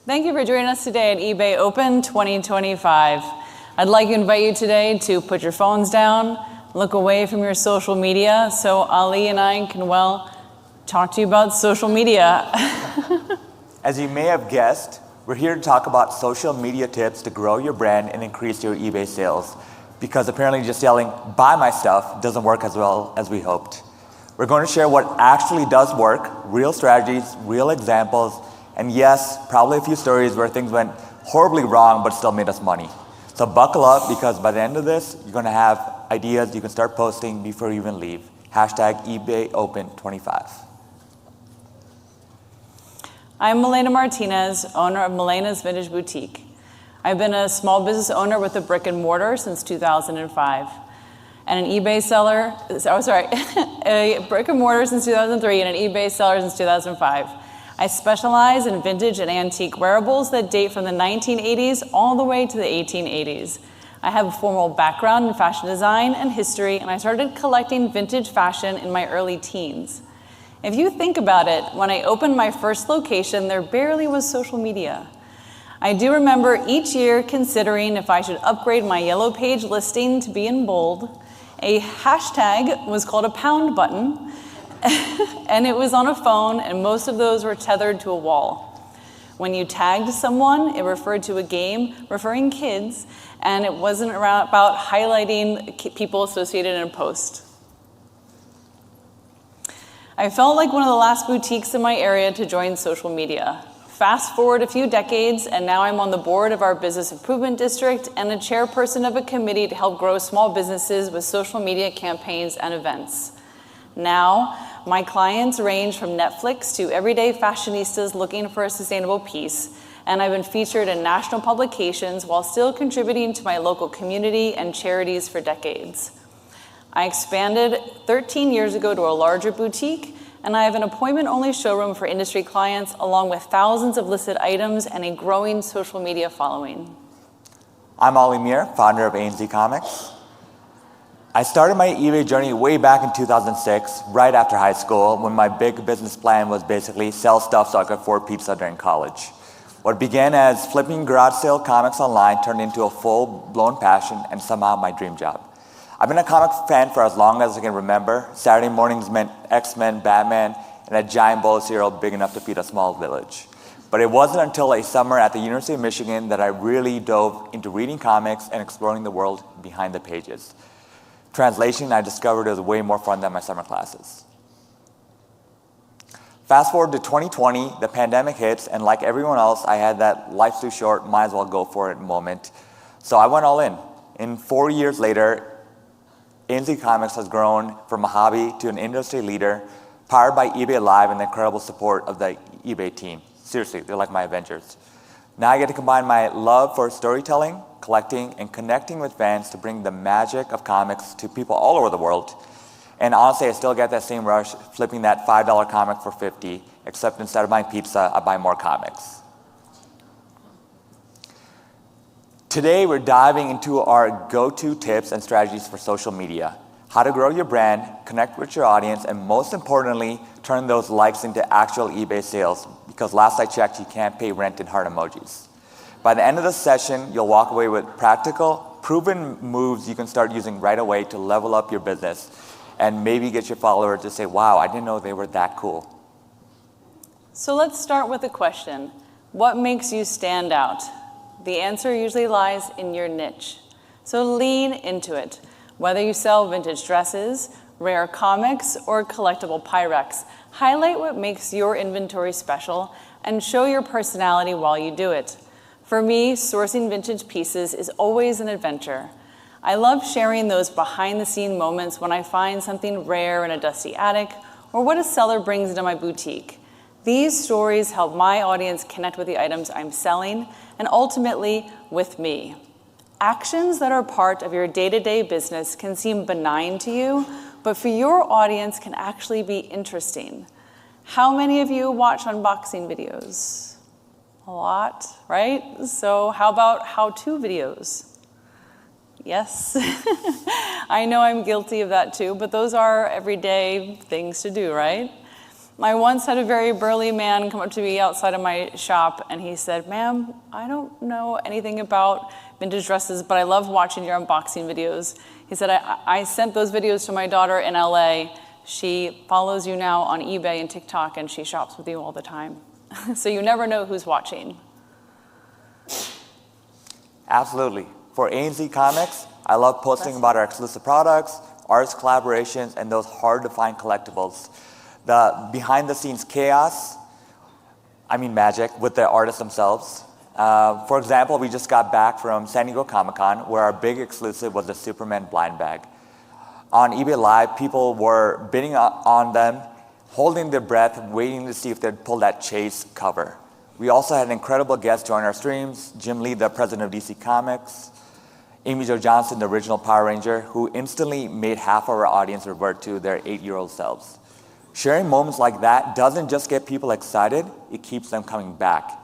Thank you for joining us today at eBay Open 2025. I'd like to invite you today to put your phones down, look away from your social media so Ali and I can, talk to you about social media. As you may have guessed, we're here to talk about social media tips to grow your brand and increase your eBay sales, because apparently just yelling, buy my stuff, doesn't work as well as we hoped. We're going to share what actually does work, real strategies, real examples, and yes, probably a few stories where things went horribly wrong but still made us money. So buckle up, because by the end of this, you're going to have ideas you can start posting before you even leave. Hashtag eBay Open 25. I'm Malena Martinez, owner of Malena's Vintage Boutique. I've been a small business owner with a brick and mortar since 2005. And an eBay seller, a brick and mortar since 2003 and an eBay seller since 2005. I specialize in vintage and antique wearables that date from the 1980s all the way to the 1880s. I have a formal background in fashion design and history, and I started collecting vintage fashion in my early teens. If you think about it, when I opened my first location, there barely was social media. I do remember each year considering if I should upgrade my yellow page listing to be in bold. A hashtag was called a pound button, and it was on a phone, and most of those were tethered to a wall. When you tagged someone, it referred to a game referring kids, and it wasn't about highlighting people associated in a post. I felt like one of the last boutiques in my area to join social media. Fast forward a few decades, and now I'm on the board of our business improvement district and a chairperson of a committee to help grow small businesses with social media campaigns and events. Now, my clients range from Netflix to everyday fashionistas looking for a sustainable piece, and I've been featured in national publications while still contributing to my local community and charities for decades. I expanded 13 years ago to a larger boutique, and I have an appointment-only showroom for industry clients, along with thousands of listed items and a growing social media following. I'm Ali Mir, founder of AnZComics. I started my eBay journey way back in 2006, right after high school, when my big business plan was basically sell stuff so I could afford pizza during college. What began as flipping garage sale comics online turned into a full-blown passion and somehow my dream job. I've been a comic fan for as long as I can remember. Saturday mornings meant X-Men, Batman, and a giant bowl of cereal big enough to feed a small village. But it wasn't until a summer at the University of Michigan that I really dove into reading comics and exploring the world behind the pages. Translation, I discovered it was way more fun than my summer classes. Fast forward to 2020, the pandemic hits, and like everyone else, I had that life's too short, might as well go for it moment. So I went all in. And 4 years later, AnZComics has grown from a hobby to an industry leader, powered by eBay Live and the incredible support of the eBay team. Seriously, they're like my Avengers. Now I get to combine my love for storytelling, collecting, and connecting with fans to bring the magic of comics to people all over the world. And honestly, I still get that same rush flipping that $5 comic for $50, except instead of buying pizza, I buy more comics. Today, we're diving into our go-to tips and strategies for social media, how to grow your brand, connect with your audience, and most importantly, turn those likes into actual eBay sales, because last I checked, you can't pay rent in heart emojis. By the end of the session, you'll walk away with practical, proven moves you can start using right away to level up your business and maybe get your followers to say, wow, I didn't know they were that cool. So let's start with a question. What makes you stand out? The answer usually lies in your niche. So lean into it. Whether you sell vintage dresses, rare comics, or collectible Pyrex, highlight what makes your inventory special and show your personality while you do it. For me, sourcing vintage pieces is always an adventure. I love sharing those behind-the-scene moments when I find something rare in a dusty attic or what a seller brings into my boutique. These stories help my audience connect with the items I'm selling and ultimately with me. Actions that are part of your day-to-day business can seem benign to you, but for your audience can actually be interesting. How many of you watch unboxing videos? A lot, right? So how about how-to videos? Yes, I know I'm guilty of that too, but those are everyday things to do, right? I once had a very burly man come up to me outside of my shop, and he said, "Ma'am, I don't know anything about vintage dresses, but I love watching your unboxing videos." He said, I sent those videos to my daughter in LA. She follows you now on eBay and TikTok, and she shops with you all the time. So you never know who's watching. Absolutely. For AnZComics, I love posting about our exclusive products, artist collaborations, and those hard-to-find collectibles. The behind-the-scenes chaos, I mean magic, with the artists themselves. For example, we just got back from San Diego Comic-Con, where our big exclusive was the Superman blind bag. On eBay Live, people were bidding on them, holding their breath, waiting to see if they'd pull that chase cover. We also had an incredible guest join our streams, Jim Lee, the president of DC Comics, Amy Jo Johnson, the original Power Ranger, who instantly made half of our audience revert to their 8-year-old selves. Sharing moments like that doesn't just get people excited, it keeps them coming back.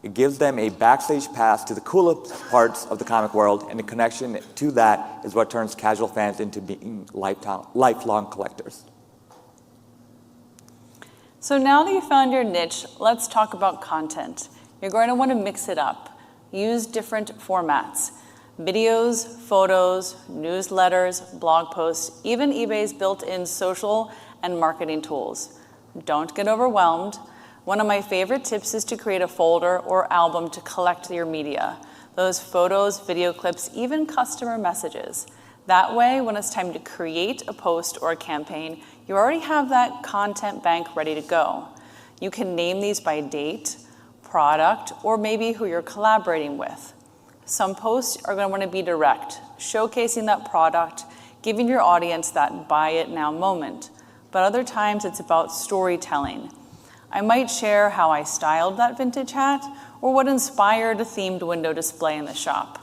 It gives them a backstage pass to the coolest parts of the comic world, and the connection to that is what turns casual fans into being lifelong collectors. So now that you found your niche, let's talk about content. You're going to want to mix it up. Use different formats. Videos, photos, newsletters, blog posts, even eBay's built-in social and marketing tools. Don't get overwhelmed. One of my favorite tips is to create a folder or album to collect your media. Those photos, video clips, even customer messages. That way, when it's time to create a post or a campaign, you already have that content bank ready to go. You can name these by date, product, or maybe who you're collaborating with. Some posts are going to want to be direct, showcasing that product, giving your audience that buy it now moment. But other times it's about storytelling. I might share how I styled that vintage hat or what inspired a themed window display in the shop.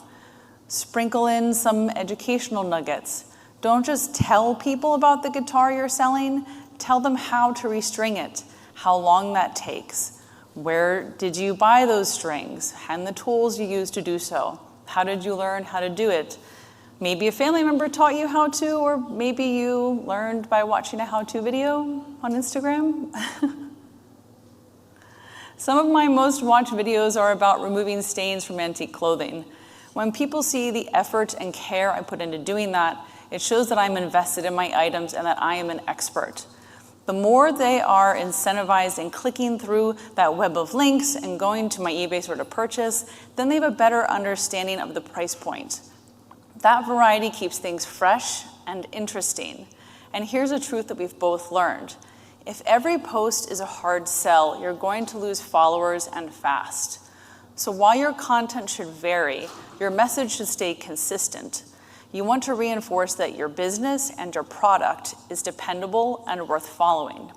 Sprinkle in some educational nuggets. Don't just tell people about the guitar you're selling, tell them how to restring it, how long that takes. Where did you buy those strings and the tools you used to do so? How did you learn how to do it? Maybe a family member taught you how to, or maybe you learned by watching a how-to video on Instagram. Some of my most watched videos are about removing stains from antique clothing. When people see the effort and care I put into doing that, it shows that I'm invested in my items and that I am an expert. The more they are incentivized in clicking through that web of links and going to my eBay store to purchase, then they have a better understanding of the price point. That variety keeps things fresh and interesting. And here's a truth that we've both learned. If every post is a hard sell, you're going to lose followers and fast. So while your content should vary, your message should stay consistent. You want to reinforce that your business and your product is dependable and worth following.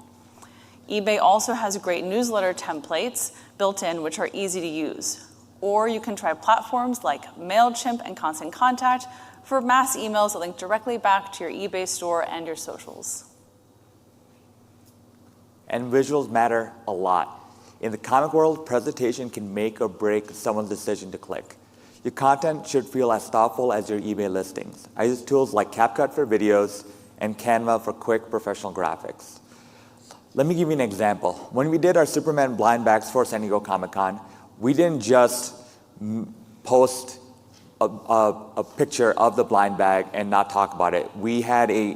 eBay also has great newsletter templates built in which are easy to use. Or you can try platforms like MailChimp and Constant Contact for mass emails that link directly back to your eBay store and your socials. And visuals matter a lot. In the comic world, presentation can make or break someone's decision to click. Your content should feel as thoughtful as your eBay listings. I use tools like CapCut for videos and Canva for quick professional graphics. Let me give you an example. When we did our Superman blind bags for San Diego Comic-Con, we didn't just post a picture of the blind bag and not talk about it. We had a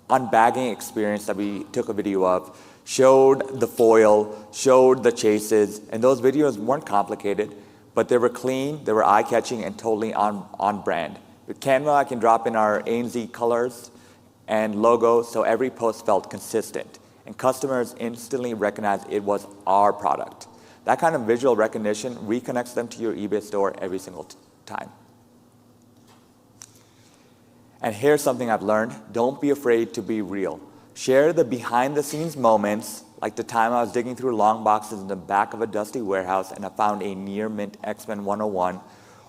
unbagging experience that we took a video of, showed the foil, showed the chases, and those videos weren't complicated, but they were clean, they were eye-catching, and totally on brand. With Canva, I can drop in our ANZ colors and logo, so every post felt consistent, and customers instantly recognized it was our product. That kind of visual recognition reconnects them to your eBay store every single time. And here's something I've learned. Don't be afraid to be real. Share the behind-the-scenes moments, like the time I was digging through long boxes in the back of a dusty warehouse and I found a near-mint X-Men 101,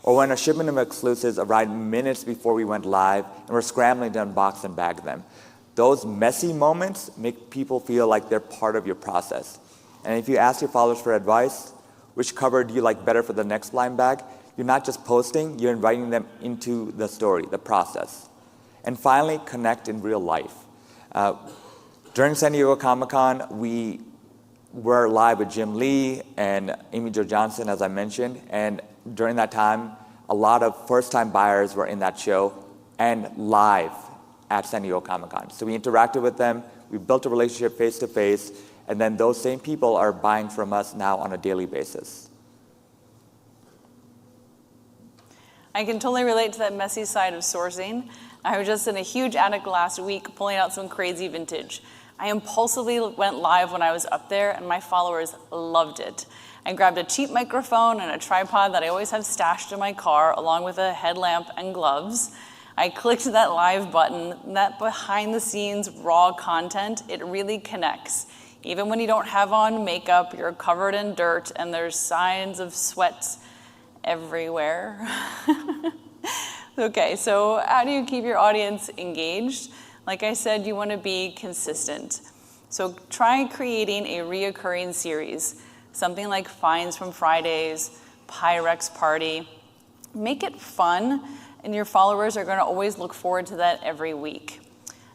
or when a shipment of exclusives arrived minutes before we went live and we're scrambling to unbox and bag them. Those messy moments make people feel like they're part of your process. And if you ask your followers for advice, which cover do you like better for the next blind bag, you're not just posting, you're inviting them into the story, the process. And finally, connect in real life. During San Diego Comic-Con, we we're live with Jim Lee and Amy Jo Johnson, as I mentioned, and during that time, a lot of first-time buyers were in that show and live at San Diego Comic-Con. So we interacted with them, we built a relationship face-to-face, and then those same people are buying from us now on a daily basis. I can totally relate to that messy side of sourcing. I was just in a huge attic last week pulling out some crazy vintage. I impulsively went live when I was up there, and my followers loved it. I grabbed a cheap microphone and a tripod that I always have stashed in my car, along with a headlamp and gloves. I clicked that live button. That behind-the-scenes raw content, it really connects. Even when you don't have on makeup, you're covered in dirt, and there's signs of sweat everywhere. Okay, so how do you keep your audience engaged? Like I said, you want to be consistent. So try creating a reoccurring series, something like Finds from Fridays, Pyrex Party. Make it fun, and your followers are going to always look forward to that every week.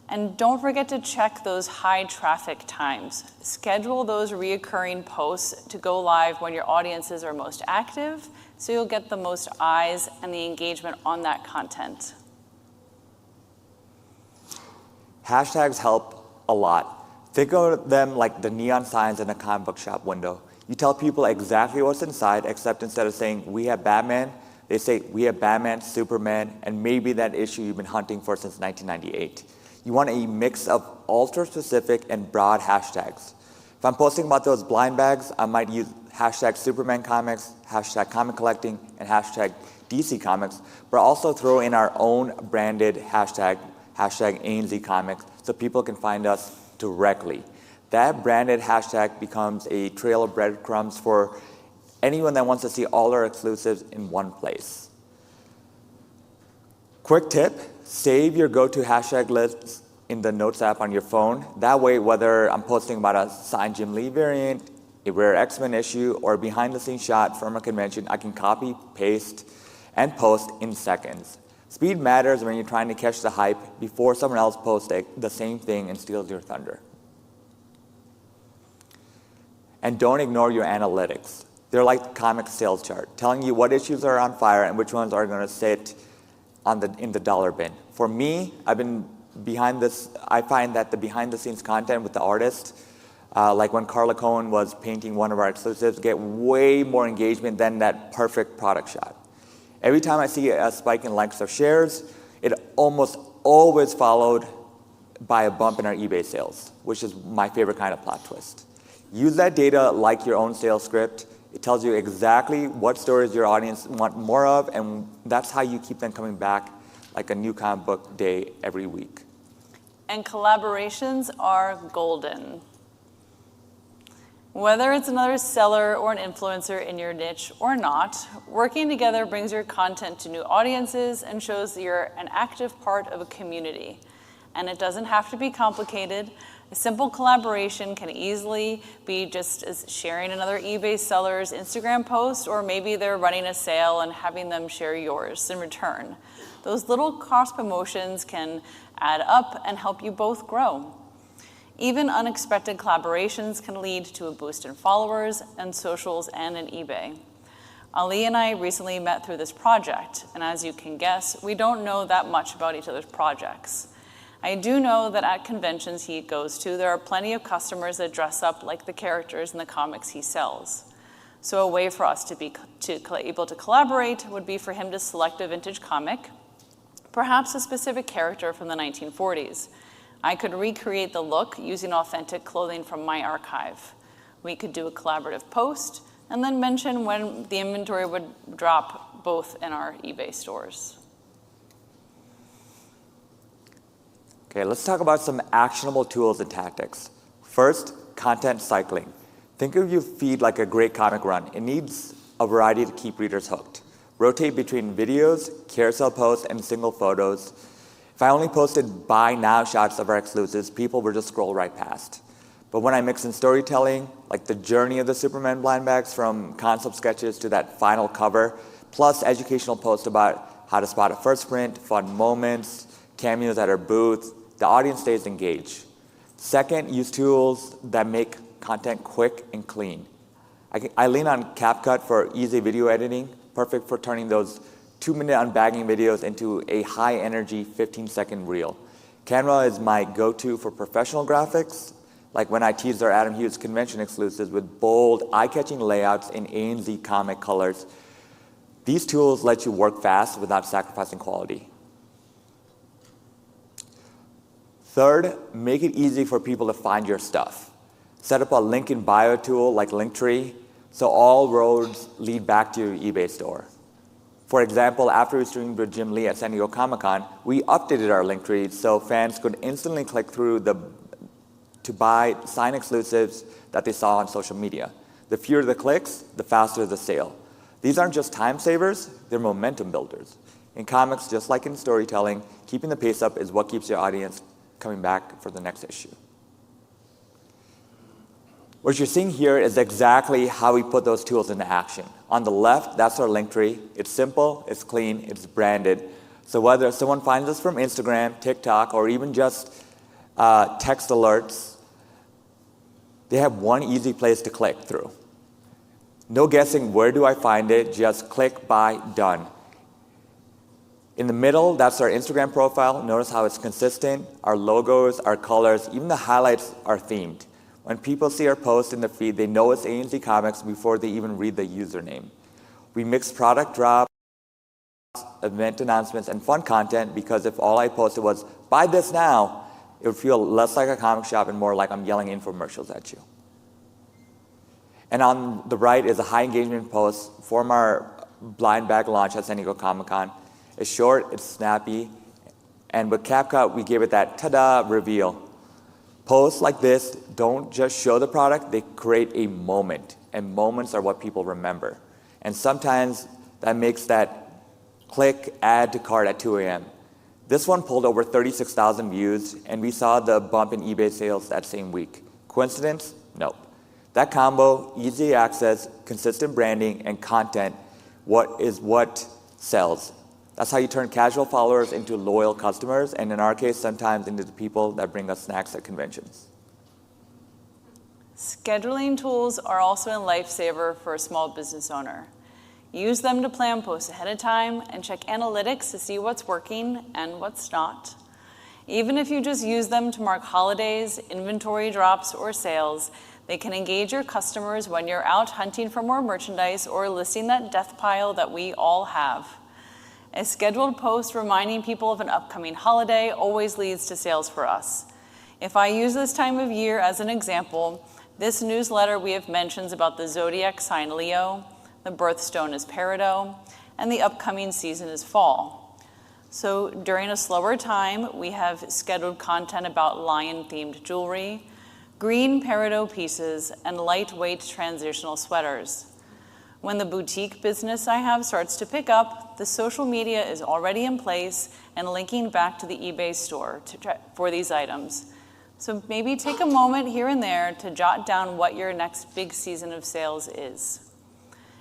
And don't forget to check those high traffic times. Schedule those reoccurring posts to go live when your audiences are most active, so you'll get the most eyes and the engagement on that content. Hashtags help a lot. Think of them like the neon signs in a comic book shop window. You tell people exactly what's inside, except instead of saying, "We have Batman," they say, "We have Batman, Superman, and maybe that issue you've been hunting for since 1998. You want a mix of ultra-specific and broad hashtags. If I'm posting about those blind bags, I might use hashtag Superman Comics, hashtag Comic Collecting, and hashtag DC Comics, but also throw in our own branded hashtag AnZComics, so people can find us directly. That branded hashtag becomes a trail of breadcrumbs for anyone that wants to see all our exclusives in one place. Quick tip, save your go-to hashtag lists in the Notes app on your phone. That way, whether I'm posting about a signed Jim Lee variant, a rare X-Men issue, or a behind-the-scenes shot from a convention, I can copy, paste, and post in seconds. Speed matters when you're trying to catch the hype before someone else posts the same thing and steals your thunder. And don't ignore your analytics. They're like the comic sales chart, telling you what issues are on fire and which ones are going to sit in the dollar bin. For me, I find that the behind-the-scenes content with the artist, like when Carla Cohen was painting one of our exclusives, get way more engagement than that perfect product shot. Every time I see a spike in likes or shares, it almost always followed by a bump in our eBay sales, which is my favorite kind of plot twist. Use that data like your own sales script. It tells you exactly what stories your audience want more of, and that's how you keep them coming back like a new comic book day every week. And collaborations are golden. Whether it's another seller or an influencer in your niche or not, working together brings your content to new audiences and shows that you're an active part of a community. And it doesn't have to be complicated. A simple collaboration can easily be just as sharing another eBay seller's Instagram post, or maybe they're running a sale and having them share yours in return. Those little cross promotions can add up and help you both grow. Even unexpected collaborations can lead to a boost in followers and socials and in eBay. Ali and I recently met through this project, and as you can guess, we don't know that much about each other's projects. I do know that at conventions he goes to, there are plenty of customers that dress up like the characters in the comics he sells. So a way for us to be able to collaborate would be for him to select a vintage comic, perhaps a specific character from the 1940s. I could recreate the look using authentic clothing from my archive. We could do a collaborative post and then mention when the inventory would drop both in our eBay stores. Okay, let's talk about some actionable tools and tactics. First, content cycling. Think of your feed like a great comic run. It needs a variety to keep readers hooked. Rotate between videos, carousel posts, and single photos. If I only posted buy now shots of our exclusives, people would just scroll right past. But when I mix in storytelling, like the journey of the Superman blind bags from concept sketches to that final cover, plus educational posts about how to spot a first print, fun moments, cameos at our booth, the audience stays engaged. Second, use tools that make content quick and clean. I lean on CapCut for easy video editing, perfect for turning those 2-minute unbagging videos into a high-energy 15-second reel. Canva is my go-to for professional graphics, like when I teased our Adam Hughes convention exclusives with bold, eye-catching layouts in AnZComics colors. These tools let you work fast without sacrificing quality. Third, make it easy for people to find your stuff. Set up a link in bio tool like Linktree, so all roads lead back to your eBay store. For example, after we streamed with Jim Lee at San Diego Comic-Con, we updated our Linktree so fans could instantly click through to buy sign exclusives that they saw on social media. The fewer the clicks, the faster the sale. These aren't just time savers, they're momentum builders. In comics, just like in storytelling, keeping the pace up is what keeps your audience coming back for the next issue. What you're seeing here is exactly how we put those tools into action. On the left, that's our Linktree. It's simple, it's clean, it's branded. So whether someone finds us from Instagram, TikTok, or even just text alerts, they have one easy place to click through. No guessing, where do I find it? Just click, buy, done. In the middle, that's our Instagram profile. Notice how it's consistent. Our logos, our colors, even the highlights are themed. When people see our post in the feed, they know it's AnZComics before they even read the username. We mix product drops, event announcements, and fun content because if all I posted was, buy this now, it would feel less like a comic shop and more like I'm yelling infomercials at you. And on the right is a high engagement post from our blind bag launch at San Diego Comic-Con. It's short, it's snappy, and with CapCut, we gave it that ta-da reveal. Posts like this don't just show the product, they create a moment, and moments are what people remember. And sometimes that makes that click, add to cart at 2 a.m. This one pulled over 36,000 views, and we saw the bump in eBay sales that same week. Coincidence? Nope. That combo, easy access, consistent branding, and content, what sells. That's how you turn casual followers into loyal customers, and in our case, sometimes into the people that bring us snacks at conventions. Scheduling tools are also a lifesaver for a small business owner. Use them to plan posts ahead of time and check analytics to see what's working and what's not. Even if you just use them to mark holidays, inventory drops, or sales, they can engage your customers when you're out hunting for more merchandise or listing that death pile that we all have. A scheduled post reminding people of an upcoming holiday always leads to sales for us. If I use this time of year as an example, this newsletter we have mentions about the zodiac sign Leo, the birthstone is Peridot, and the upcoming season is fall. So during a slower time, we have scheduled content about lion-themed jewelry, green Peridot pieces, and lightweight transitional sweaters. When the boutique business I have starts to pick up, the social media is already in place and linking back to the eBay store for these items. So maybe take a moment here and there to jot down what your next big season of sales is.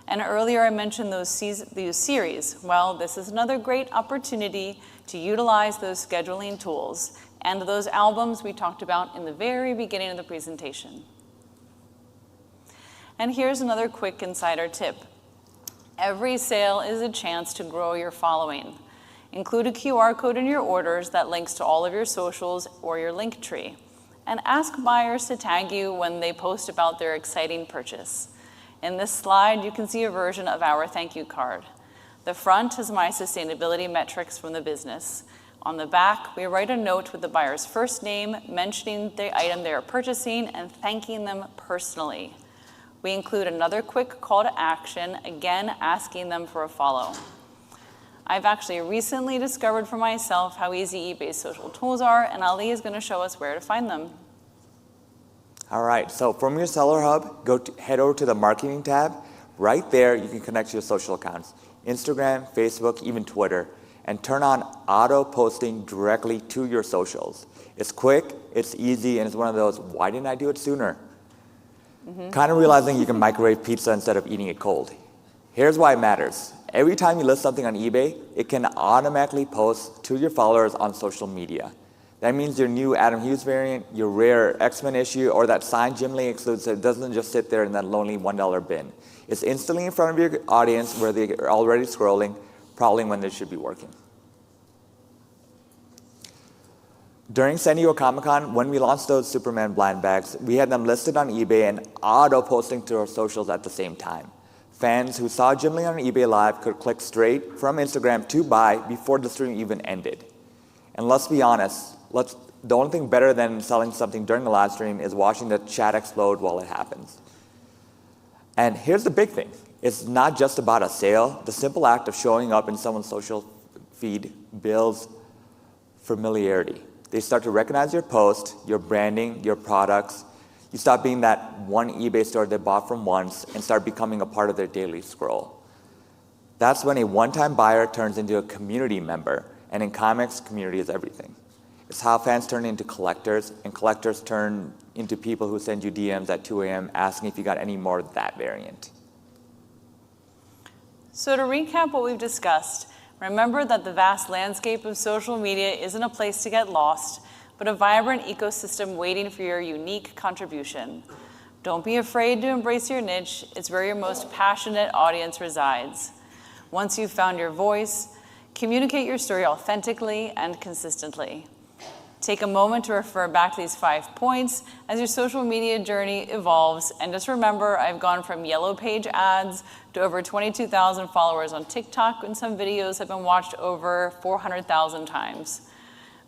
And earlier I mentioned those series. Well, this is another great opportunity to utilize those scheduling tools and those albums we talked about in the very beginning of the presentation. And here's another quick insider tip. Every sale is a chance to grow your following. Include a QR code in your orders that links to all of your socials or your link tree. And ask buyers to tag you when they post about their exciting purchase. In this slide, you can see a version of our thank you card. The front is my sustainability metrics from the business. On the back, we write a note with the buyer's first name, mentioning the item they are purchasing and thanking them personally. We include another quick call to action, again asking them for a follow. I've actually recently discovered for myself how easy eBay's social tools are, and Ali is going to show us where to find them. All right, so from your Seller Hub, head over to the Marketing tab. Right there, you can connect to your social accounts, Instagram, Facebook, even Twitter, and turn on auto posting directly to your socials. It's quick, it's easy, and it's one of those, why didn't I do it sooner? Kind of realizing you can microwave pizza instead of eating it cold. Here's why it matters. Every time you list something on eBay, it can automatically post to your followers on social media. That means your new Adam Hughes variant, your rare X-Men issue, or that signed Jim Lee exclusive doesn't just sit there in that lonely $1 bin. It's instantly in front of your audience where they're already scrolling, probably when they should be working. During San Diego Comic-Con, when we launched those Superman blind bags, we had them listed on eBay and auto-posting to our socials at the same time. Fans who saw Jim Lee on eBay Live could click straight from Instagram to buy before the stream even ended. And let's be honest, the only thing better than selling something during the live stream is watching the chat explode while it happens. And here's the big thing. It's not just about a sale. The simple act of showing up in someone's social feed builds familiarity. They start to recognize your post, your branding, your products. You stop being that one eBay store they bought from once and start becoming a part of their daily scroll. That's when a one-time buyer turns into a community member. And in comics, community is everything. It's how fans turn into collectors, and collectors turn into people who send you DMs at 2 a.m. asking if you got any more of that variant. So to recap what we've discussed, remember that the vast landscape of social media isn't a place to get lost, but a vibrant ecosystem waiting for your unique contribution. Don't be afraid to embrace your niche. It's where your most passionate audience resides. Once you've found your voice, communicate your story authentically and consistently. Take a moment to refer back to these 5 points as your social media journey evolves. And just remember, I've gone from yellow page ads to over 22,000 followers on TikTok, and some videos have been watched over 400,000 times.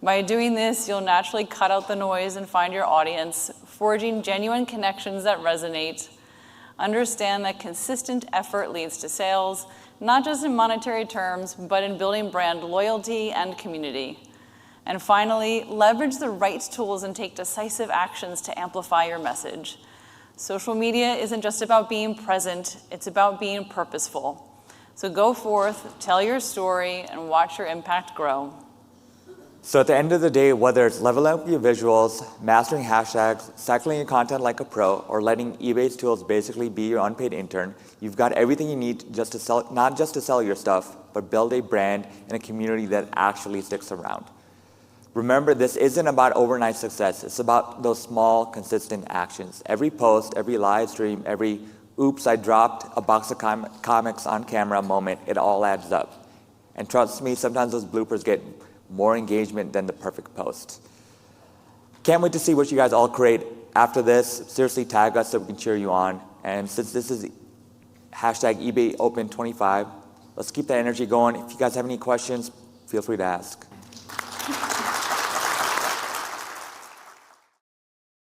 By doing this, you'll naturally cut out the noise and find your audience, forging genuine connections that resonate. Understand that consistent effort leads to sales, not just in monetary terms, but in building brand loyalty and community. And finally, leverage the right tools and take decisive actions to amplify your message. Social media isn't just about being present, it's about being purposeful. So go forth, tell your story, and watch your impact grow. So at the end of the day, whether it's leveling up your visuals, mastering hashtags, cycling your content like a pro, or letting eBay's tools basically be your unpaid intern, you've got everything you need just to sell, not just to sell your stuff, but build a brand and a community that actually sticks around. Remember, this isn't about overnight success. It's about those small, consistent actions. Every post, every live stream, every oops, I dropped a box of comics on camera moment, it all adds up. And trust me, sometimes those bloopers get more engagement than the perfect post. Can't wait to see what you guys all create after this. Seriously, tag us so we can cheer you on. And since this is hashtag eBay Open 25, let's keep that energy going. If you guys have any questions, feel free to ask.